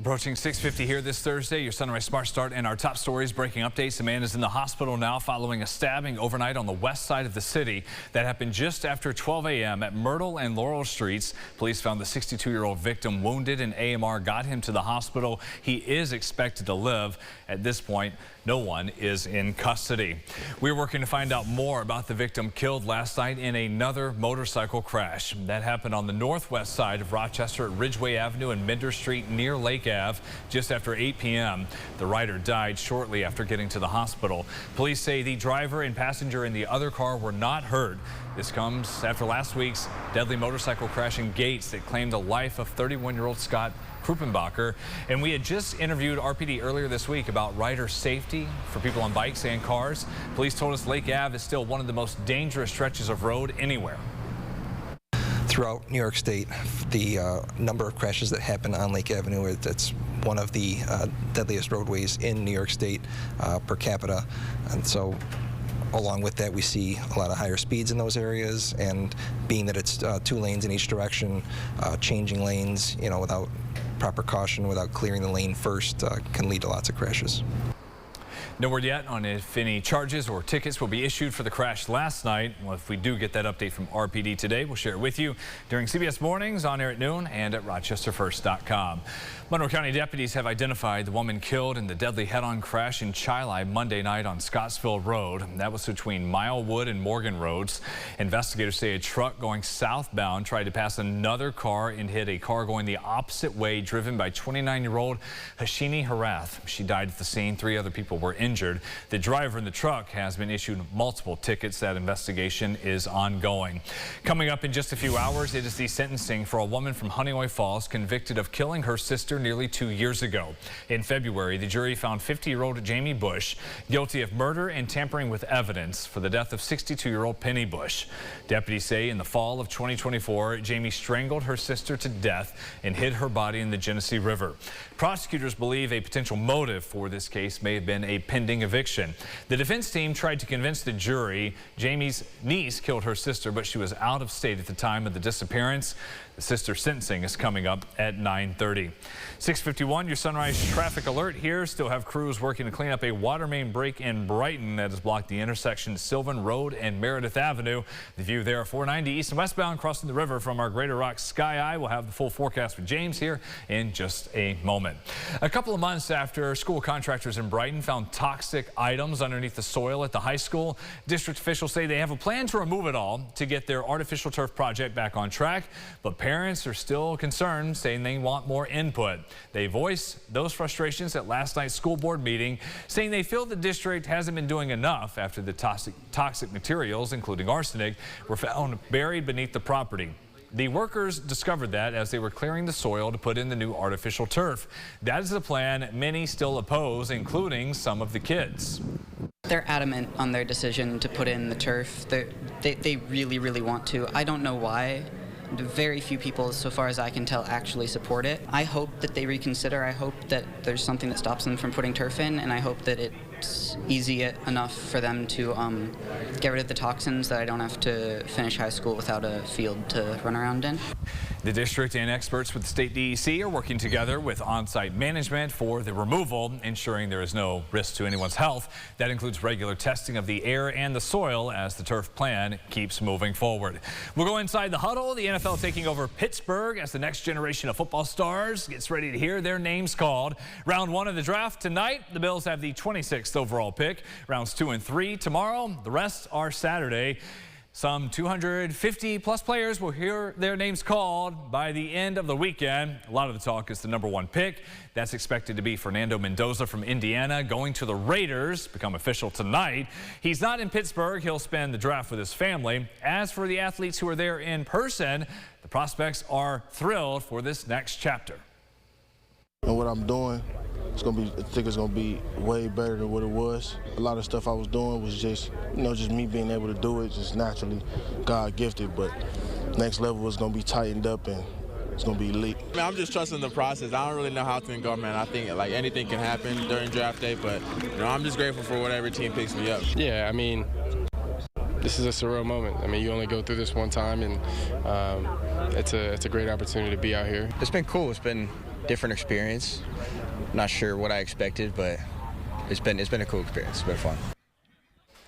Approaching 6:50 here this Thursday, your Sunrise Smart Start and our top stories breaking updates. A man is in the hospital now following a stabbing overnight on the west side of the city. That happened just after 12 a.m. at Myrtle and Laurel Streets. Police found the 62-year-old victim wounded and AMR got him to the hospital. He is expected to live. At this point, no one is in custody. We're working to find out more about the victim killed last night in another motorcycle crash. That happened on the northwest side of Rochester at Ridgeway Avenue and Minder Street near Lake Ave just after 8 p.m. The rider died shortly after getting to the hospital. Police say the driver and passenger in the other car were not hurt. This comes after last week's deadly motorcycle crash in Gates that claimed the life of 31-year-old Scott Krupenbacher. And we had just interviewed RPD earlier this week about rider safety for people on bikes and cars. Police told us Lake Ave is still one of the most dangerous stretches of road anywhere. Throughout New York State, the number of crashes that happen on Lake Avenue, it's one of the deadliest roadways in New York State per capita. And so along with that, we see a lot of higher speeds in those areas, and being that it's 2 lanes in each direction, changing lanes, without proper caution, without clearing the lane first, can lead to lots of crashes. No word yet on if any charges or tickets will be issued for the crash last night. Well, if we do get that update from RPD today, we'll share it with you during CBS Mornings on air at noon and at rochesterfirst.com. Monroe County deputies have identified the woman killed in the deadly head-on crash in Chili Monday night on Scottsville Road. That was between Milewood and Morgan Roads. Investigators say a truck going southbound tried to pass another car and hit a car going the opposite way, driven by 29-year-old Hashini Harath. She died at the scene. 3 other people were injured. The driver in the truck has been issued multiple tickets. That investigation is ongoing. Coming up in just a few hours, it is the sentencing for a woman from Honeoye Falls convicted of killing her sister nearly 2 years ago. In February, the jury found 50-year-old Jamie Bush guilty of murder and tampering with evidence for the death of 62-year-old Penny Bush. Deputies say in the fall of 2024, Jamie strangled her sister to death and hid her body in the Genesee River. Prosecutors believe a potential motive for this case may have been a pending eviction. The defense team tried to convince the jury Jamie's niece killed her sister, but she was out of state at the time of the disappearance. The sister's sentencing is coming up at 9:30. 6:51, your Sunrise traffic alert here. Still have crews working to clean up a water main break in Brighton that has blocked the intersection of Sylvan Road and Meredith Avenue. The view there, 490 east and westbound crossing the river from our Greater Rock Sky Eye. We'll have the full forecast with James here in just a moment. A couple of months after school contractors in Brighton found toxic items underneath the soil at the high school, district officials say they have a plan to remove it all to get their artificial turf project back on track. But parents are still concerned, saying they want more input. They voiced those frustrations at last night's school board meeting, saying they feel the district hasn't been doing enough after the toxic materials, including arsenic, were found buried beneath the property. The workers discovered that as they were clearing the soil to put in the new artificial turf. That is a plan many still oppose, including some of the kids. They're adamant on their decision to put in the turf. They really, really want to. I don't know why. Very few people, so far as I can tell, actually support it. I hope that they reconsider. I hope that there's something that stops them from putting turf in, and I hope that it's easy enough for them to get rid of the toxins, that I don't have to finish high school without a field to run around in. The district and experts with the state DEC are working together with on-site management for the removal, ensuring there is no risk to anyone's health. That includes regular testing of the air and the soil as the turf plan keeps moving forward. We'll go inside the huddle. The NFL taking over Pittsburgh as the next generation of football stars gets ready to hear their names called. Round 1 of the draft tonight. The Bills have the 26th overall pick. Rounds 2 and 3 tomorrow. The rest are Saturday. Some 250-plus players will hear their names called by the end of the weekend. A lot of the talk is the #1 pick. That's expected to be Fernando Mendoza from Indiana, going to the Raiders, become official tonight. He's not in Pittsburgh. He'll spend the draft with his family. As for the athletes who are there in person, the prospects are thrilled for this next chapter. And what I'm doing, I think it's gonna be way better than what it was. A lot of stuff I was doing was just, just me being able to do it, just naturally God gifted. But next level is gonna be tightened up and it's gonna be elite. I'm just trusting the process. I don't really know how things go, man. I think like anything can happen during draft day, but I'm just grateful for whatever team picks me up. Yeah, I mean, this is a surreal moment. I mean, you only go through this one time, and it's a great opportunity to be out here. It's been cool. It's been different experience. Not sure what I expected, but it's been a cool experience. It's been fun.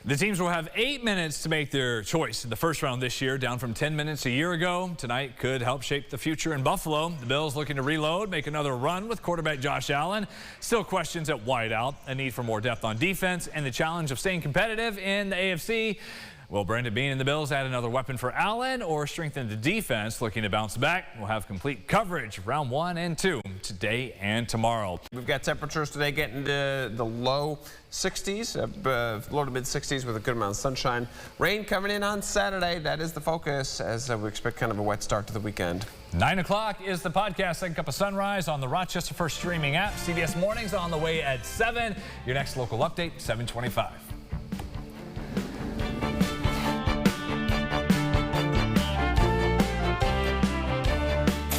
The teams will have 8 minutes to make their choice in the first round this year, down from 10 minutes a year ago. Tonight could help shape the future in Buffalo. The Bills looking to reload, make another run with quarterback Josh Allen. Still questions at wideout, a need for more depth on defense, and the challenge of staying competitive in the AFC. Will Brandon Beane and the Bills add another weapon for Allen or strengthen the defense looking to bounce back? We'll have complete coverage round 1 and 2 today and tomorrow. We've got temperatures today getting to the low 60s, low to mid 60s with a good amount of sunshine. Rain coming in on Saturday. That is the focus as we expect kind of a wet start to the weekend. 9 o'clock is the podcast Second Cup of Sunrise on the Rochester First streaming app. CBS Mornings on the way at 7. Your next local update, 7:25.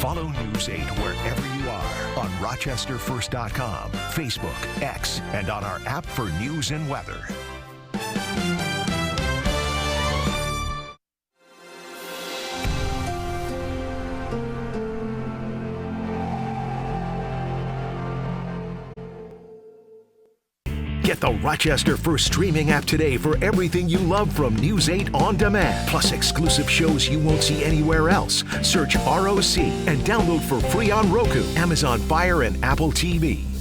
Follow News 8 wherever you are on RochesterFirst.com, Facebook, X, and on our app for news and weather. Get the Rochester First streaming app today for everything you love from News 8 On Demand. Plus exclusive shows you won't see anywhere else. Search ROC and download for free on Roku, Amazon Fire, and Apple TV.